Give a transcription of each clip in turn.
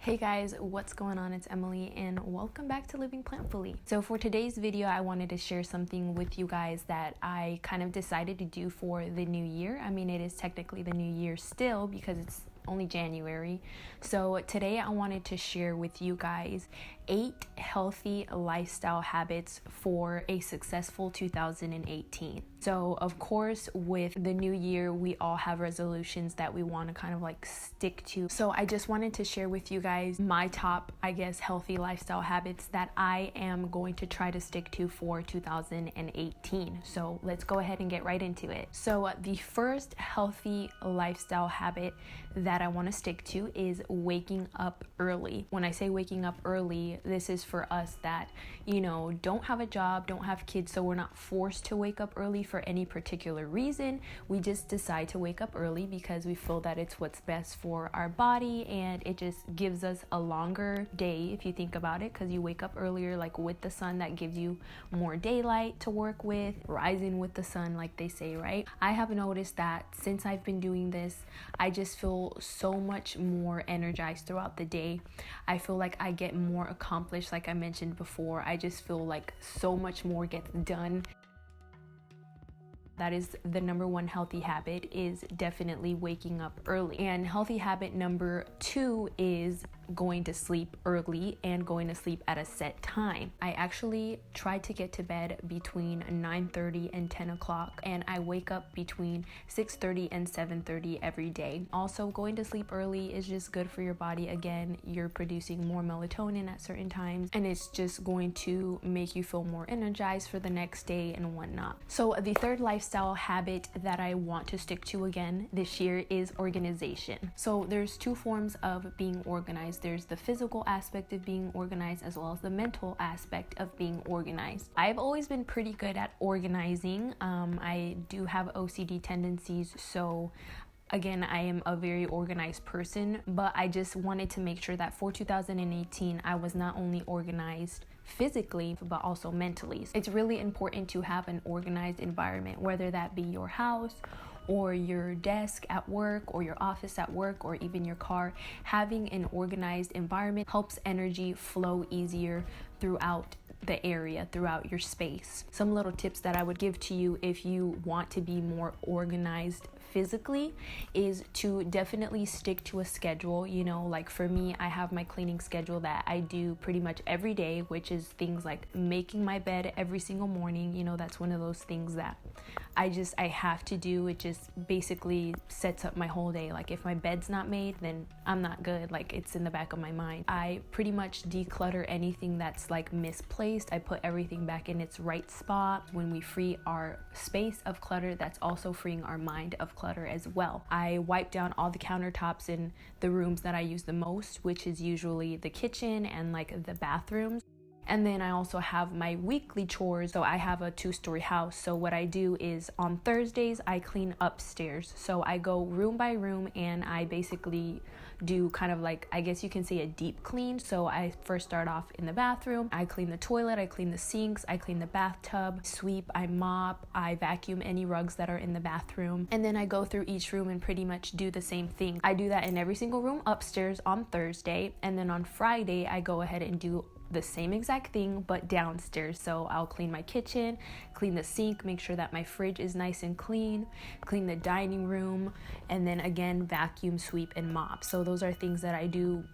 Hey guys, what's going on? It's Emily and welcome back to Living Plantfully. So for today's video, I wanted to share something with you guys that I kind of decided to do for the new year. I mean, it is technically the new year still because it's only January. So today I wanted to share with you guys 8 healthy lifestyle habits for a successful 2018. So of course, with the new year, we all have resolutions that we want to kind of like stick to. So I just wanted to share with you guys my top, healthy lifestyle habits that I am going to try to stick to for 2018. So let's go ahead and get right into it. So the first healthy lifestyle habit that I want to stick to is waking up early. When I say waking up early, this is for us that, don't have a job, don't have kids, so we're not forced to wake up early for any particular reason. We just decide to wake up early because we feel that it's what's best for our body, and it just gives us a longer day if you think about it, because you wake up earlier, like with the sun, that gives you more daylight to work with, rising with the sun, like they say, right? I have noticed that since I've been doing this, I just feel so much more energized throughout the day. I feel like I get more accomplished, like I mentioned before. I just feel like so much more gets done. That is the number one healthy habit, is definitely waking up early. And healthy habit number 2 is going to sleep early and going to sleep at a set time. I actually try to get to bed between 9:30 and 10 o'clock, and I wake up between 6:30 and 7:30 every day. Also, going to sleep early is just good for your body. Again, you're producing more melatonin at certain times, and it's just going to make you feel more energized for the next day and whatnot. So the third lifestyle habit that I want to stick to again this year is organization. So there's 2 forms of being organized. There's the physical aspect of being organized as well as the mental aspect of being organized. I've always been pretty good at organizing. I do have OCD tendencies, so again, I am a very organized person, but I just wanted to make sure that for 2018, I was not only organized physically, but also mentally. It's really important to have an organized environment, whether that be your house or your desk at work or your office at work or even your car. Having an organized environment helps energy flow easier throughout the area, throughout your space. Some little tips that I would give to you if you want to be more organized physically is to definitely stick to a schedule. Like for me, I have my cleaning schedule that I do pretty much every day, which is things like making my bed every single morning. That's one of those things that I have to do. It just basically sets up my whole day. Like if my bed's not made, then I'm not good. Like it's in the back of my mind. I pretty much declutter anything that's like misplaced. I put everything back in its right spot. When we free our space of clutter, that's also freeing our mind of clutter as well. I wipe down all the countertops in the rooms that I use the most, which is usually the kitchen and like the bathrooms. And then I also have my weekly chores. So I have a 2-story house. So what I do is on Thursdays, I clean upstairs. So I go room by room and I basically do kind of like, I guess you can say, a deep clean. So I first start off in the bathroom. I clean the toilet, I clean the sinks, I clean the bathtub, sweep, I mop, I vacuum any rugs that are in the bathroom. And then I go through each room and pretty much do the same thing. I do that in every single room upstairs on Thursday. And then on Friday, I go ahead and do the same exact thing but downstairs. So I'll clean my kitchen, clean the sink, make sure that my fridge is nice and clean the dining room, and then again vacuum, sweep, and mop. So those are things that I do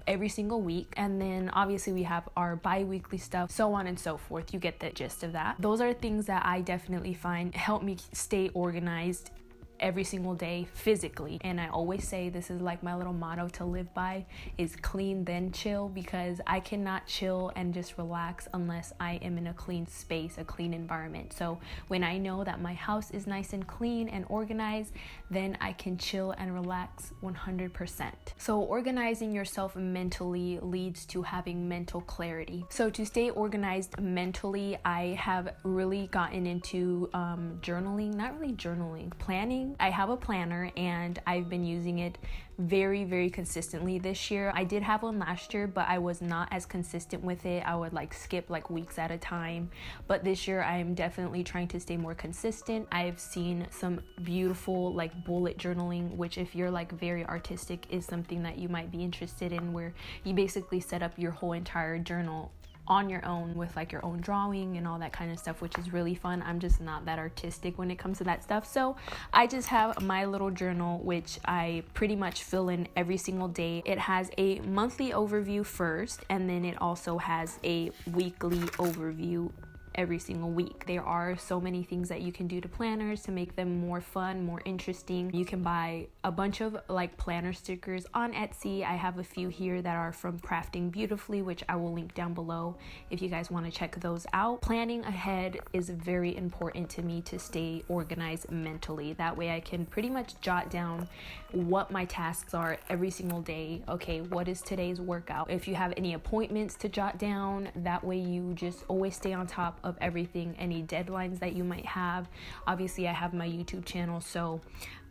every single week. And then obviously we have our bi-weekly stuff, so on and so forth. You get the gist of that. Those are things that I definitely find help me stay organized every single day physically. And I always say, this is like my little motto to live by, is clean then chill, because I cannot chill and just relax unless I am in a clean space, a clean environment. So when I know that my house is nice and clean and organized, then I can chill and relax 100%. So organizing yourself mentally leads to having mental clarity. So to stay organized mentally, I have really gotten into journaling, not really journaling, planning I have a planner and I've been using it very consistently this year. I did have one last year, but I was not as consistent with it. I would like skip like weeks at a time. But this year I am definitely trying to stay more consistent. I've seen some beautiful like bullet journaling, which if you're like very artistic is something that you might be interested in, where you basically set up your whole entire journal on your own with like your own drawing and all that kind of stuff, which is really fun. I'm just not that artistic when it comes to that stuff, so I just have my little journal which I pretty much fill in every single day. It has a monthly overview first, and then it also has a weekly overview every single week. There are so many things that you can do to planners to make them more fun, more interesting. You can buy a bunch of like planner stickers on Etsy. I have a few here that are from Crafting Beautifully, which I will link down below if you guys want to check those out. Planning ahead is very important to me to stay organized mentally. That way I can pretty much jot down what my tasks are every single day. Okay, what is today's workout? If you have any appointments to jot down, that way you just always stay on top of everything, any deadlines that you might have. Obviously I have my YouTube channel, so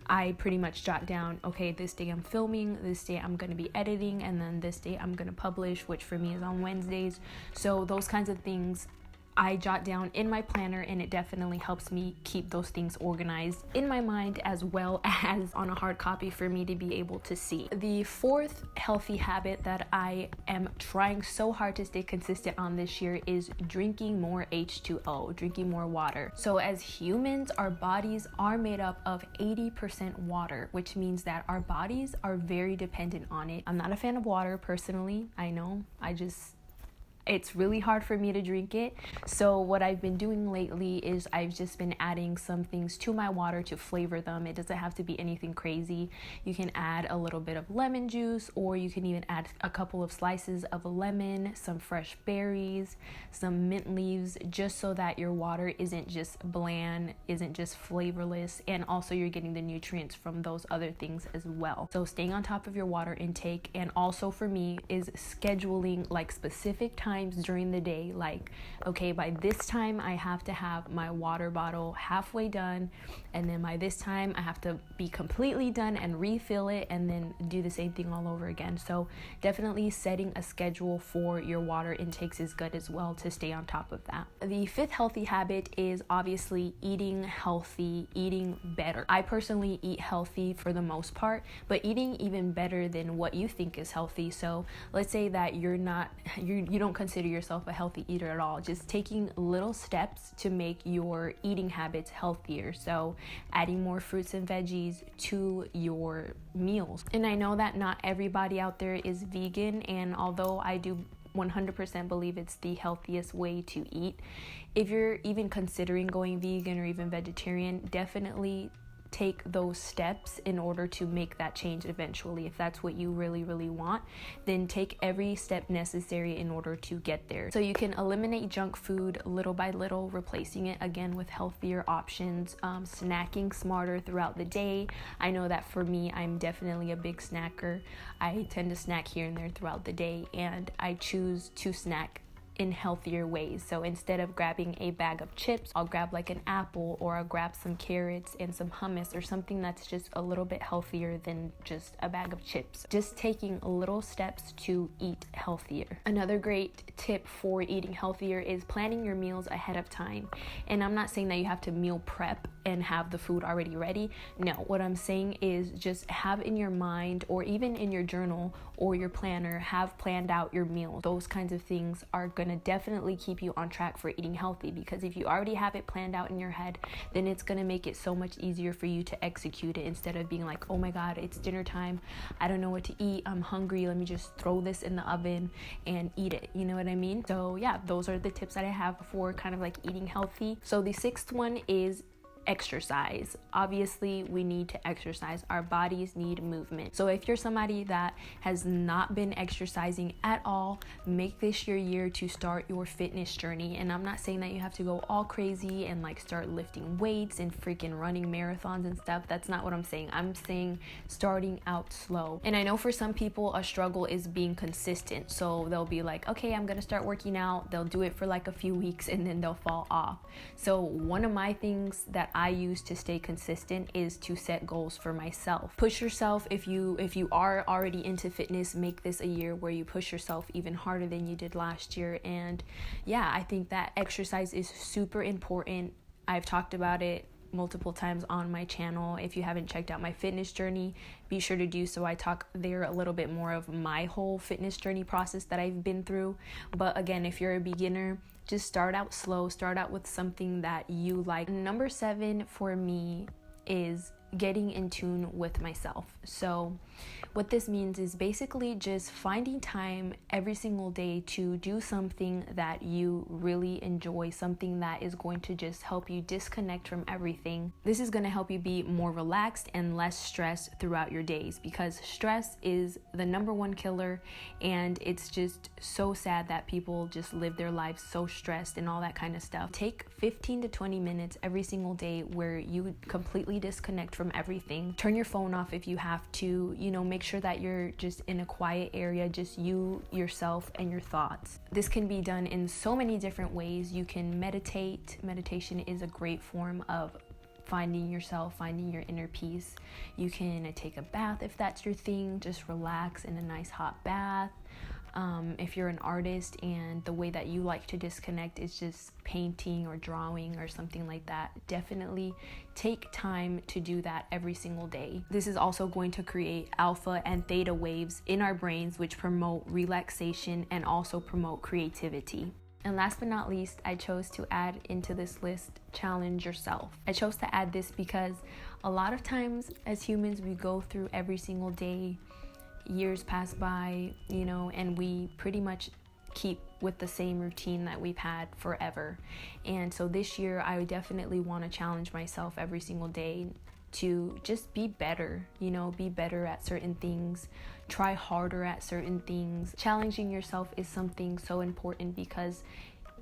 I pretty much jot down, okay, this day I'm filming, this day I'm going to be editing, and then this day I'm going to publish, which for me is on Wednesdays. So those kinds of things I jot down in my planner, and it definitely helps me keep those things organized in my mind as well as on a hard copy for me to be able to see. The fourth healthy habit that I am trying so hard to stay consistent on this year is drinking more H2O, drinking more water. So as humans, our bodies are made up of 80% water, which means that our bodies are very dependent on it. I'm not a fan of water personally. I know, it's really hard for me to drink it. So what I've been doing lately is I've just been adding some things to my water to flavor them. It doesn't have to be anything crazy. You can add a little bit of lemon juice, or you can even add a couple of slices of a lemon, some fresh berries, some mint leaves, just so that your water isn't just bland, isn't just flavorless, and also you're getting the nutrients from those other things as well. So staying on top of your water intake, and also for me is scheduling like specific times during the day, like, okay, by this time I have to have my water bottle halfway done, and then by this time I have to be completely done and refill it, and then do the same thing all over again. So definitely setting a schedule for your water intakes is good as well to stay on top of that. The fifth healthy habit is obviously eating healthy, eating better. I personally eat healthy for the most part, but eating even better than what you think is healthy. So let's say that you don't consider yourself a healthy eater at all. Just taking little steps to make your eating habits healthier. So adding more fruits and veggies to your meals. And I know that not everybody out there is vegan, and although I do 100% believe it's the healthiest way to eat, if you're even considering going vegan or even vegetarian, definitely take those steps in order to make that change eventually. If that's what you really want, then take every step necessary in order to get there. So you can eliminate junk food little by little, replacing it again with healthier options, snacking smarter throughout the day. I know that for me, I'm definitely a big snacker. I tend to snack here and there throughout the day, and I choose to snack in healthier ways. So instead of grabbing a bag of chips, I'll grab like an apple, or I'll grab some carrots and some hummus, or something that's just a little bit healthier than just a bag of chips. Just taking little steps to eat healthier. Another great tip for eating healthier is planning your meals ahead of time. And I'm not saying that you have to meal prep and have the food already ready. No, what I'm saying is just have in your mind, or even in your journal or your planner, have planned out your meals. Those kinds of things are gonna definitely keep you on track for eating healthy, because if you already have it planned out in your head, then it's gonna make it so much easier for you to execute it, instead of being like, oh my god, it's dinner time, I don't know what to eat, I'm hungry, let me just throw this in the oven and eat it. You know what I mean? So yeah, those are the tips that I have for kind of like eating healthy. So the sixth one is exercise. Obviously, we need to exercise. Our bodies need movement. So if you're somebody that has not been exercising at all, make this your year to start your fitness journey. And I'm not saying that you have to go all crazy and like start lifting weights and freaking running marathons and stuff. That's not what I'm saying. I'm saying starting out slow. And I know for some people a struggle is being consistent. So they'll be like, okay, I'm gonna start working out. They'll do it for like a few weeks and then they'll fall off. So one of my things that I use to stay consistent is to set goals for myself. Push yourself. If you are already into fitness, make this a year where you push yourself even harder than you did last year. And yeah, I think that exercise is super important. I've talked about it multiple times on my channel. If you haven't checked out my fitness journey, be sure to do so. I talk there a little bit more of my whole fitness journey process that I've been through. But again, if you're a beginner, just start out slow. Start out with something that you like. Number 7 for me is getting in tune with myself. So what this means is basically just finding time every single day to do something that you really enjoy, something that is going to just help you disconnect from everything. This is going to help you be more relaxed and less stressed throughout your days, because stress is the number one killer, and it's just so sad that people just live their lives so stressed and all that kind of stuff. Take 15 to 20 minutes every single day where you completely disconnect from everything. Turn your phone off if you have to, make sure that you're just in a quiet area, just you, yourself, and your thoughts. This can be done in so many different ways. You can meditate. Meditation is a great form of finding yourself, finding your inner peace. You can take a bath if that's your thing, just relax in a nice hot bath. If you're an artist and the way that you like to disconnect is just painting or drawing or something like that, definitely take time to do that every single day. This is also going to create alpha and theta waves in our brains, which promote relaxation and also promote creativity. And last but not least, I chose to add into this list, challenge yourself. I chose to add this because a lot of times as humans, we go through every single day, years pass by, and we pretty much keep with the same routine that we've had forever. And so this year, I definitely want to challenge myself every single day to just be better, be better at certain things, try harder at certain things. Challenging yourself is something so important, because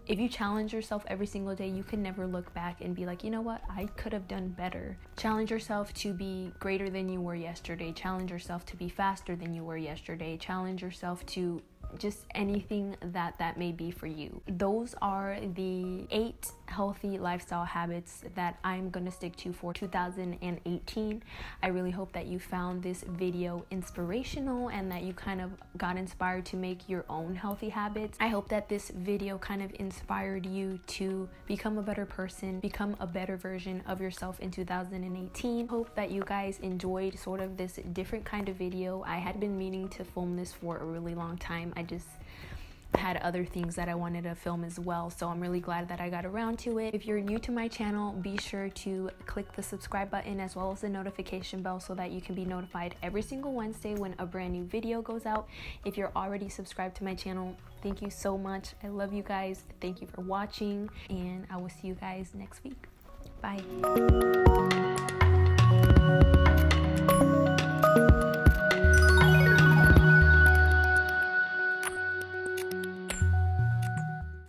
if you challenge yourself every single day, you can never look back and be like, you know what, I could have done better. Challenge yourself to be greater than you were yesterday. Challenge yourself to be faster than you were yesterday. Challenge yourself to just anything that may be for you. Those are the 8 healthy lifestyle habits that I'm gonna stick to for 2018. I really hope that you found this video inspirational and that you kind of got inspired to make your own healthy habits. I hope that this video kind of inspired you to become a better person, become a better version of yourself in 2018. Hope that you guys enjoyed sort of this different kind of video. I had been meaning to film this for a really long time. I just had other things that I wanted to film as well, so I'm really glad that I got around to it. If you're new to my channel, be sure to click the subscribe button as well as the notification bell so that you can be notified every single Wednesday when a brand new video goes out. If you're already subscribed to my channel, thank you so much. I love you guys. Thank you for watching, and I will see you guys next week. Bye.